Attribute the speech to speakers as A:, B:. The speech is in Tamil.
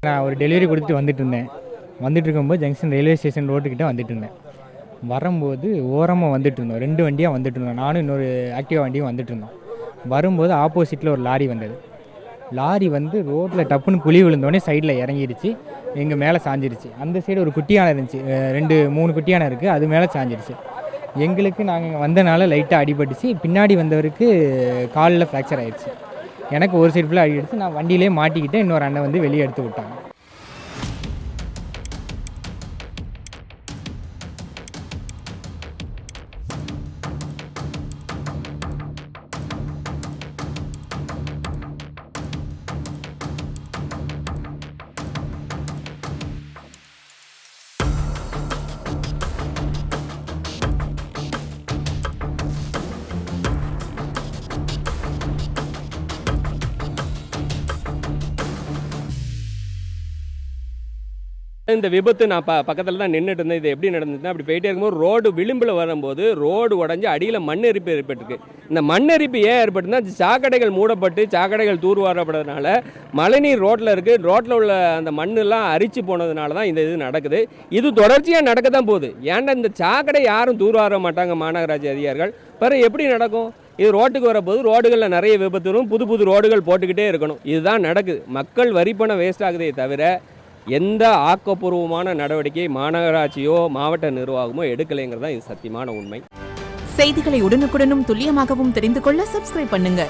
A: நான் ஒரு டெலிவரி கொடுத்துட்டு வந்துட்டு இருக்கும்போது ஜங்ஷன் ரயில்வே ஸ்டேஷன் ரோட்டுக்கிட்ட வந்துட்டு இருந்தேன். வரும்போது ஓரமாக வந்துட்டு இருந்தோம், 2 வண்டியாக வந்துட்டு இருந்தோம். நானும் இன்னொரு ஆக்டிவா வண்டியும் வந்துட்டு இருந்தோம். வரும்போது ஆப்போசிட்டில் ஒரு லாரி வந்தது. லாரி வந்து ரோட்டில் டப்புன்னு குழி விழுந்தோடனே சைடில் இறங்கிடுச்சு, எங்கள் மேலே சாஞ்சிருச்சு. அந்த சைடு ஒரு குட்டி யானை இருந்துச்சு, 2-3 குட்டி யானை இருக்குது, அது மேலே சாஞ்சிருச்சு. எங்களுக்கு நாங்கள் வந்தனால லைட்டாக அடிபட்டுச்சு. பின்னாடி வந்தவருக்கு காலில் ஃப்ராக்சர் ஆகிடுச்சு. எனக்கு ஒரு சைடு ஃபுல்லாக அடிபட்டுச்சு. நான் வண்டியிலே மாட்டிக்கிட்டேன். இன்னொரு அண்ணன் வந்து வெளியே எடுத்து விட்டாங்க.
B: இந்த விபத்து நான் பக்கத்தில் தான் நின்றுட்டு இருந்தேன். இது எப்படி நடந்ததுன்னா, அப்படி போயிட்டே இருக்கும்போது ரோடு விளிம்பில் வரும்போது ரோடு உடஞ்சி அடியில் மண்ணெரிப்பு ஏற்பட்டிருக்கு. இந்த மண்ணெரிப்பு ஏன் ஏற்பட்டுன்னா, சாக்கடைகள் மூடப்பட்டு சாக்கடைகள் தூர்வாரப்படுறதுனால மழைநீர் ரோட்டில் இருக்குது. ரோட்டில் உள்ள அந்த மண்ணெல்லாம் அரிச்சு போனதுனால தான் இந்த இது நடக்குது. இது தொடர்ச்சியாக நடக்க தான் போகுது. ஏன்னா இந்த சாக்கடை யாரும் தூர்வார மாட்டாங்க மாநகராட்சி அதிகாரிகள். பிறகு எப்படி நடக்கும்? இது ரோட்டுக்கு வரப்போது ரோடுகளில் நிறைய விபத்து வரும். புது ரோடுகள் போட்டுக்கிட்டே இருக்கணும். இதுதான் நடக்குது. மக்கள் வரிப்பணம் வேஸ்ட் ஆகுதே தவிர எந்த ஆக்கப்பூர்வமான நடவடிக்கை மாநகராட்சியோ மாவட்ட நிர்வாகமோ எடுக்கலைங்கிறது தான் இது சத்தியமான உண்மை.
C: செய்திகளை உடனுக்குடனும் துல்லியமாகவும் தெரிந்து கொள்ள சப்ஸ்கிரைப் பண்ணுங்க.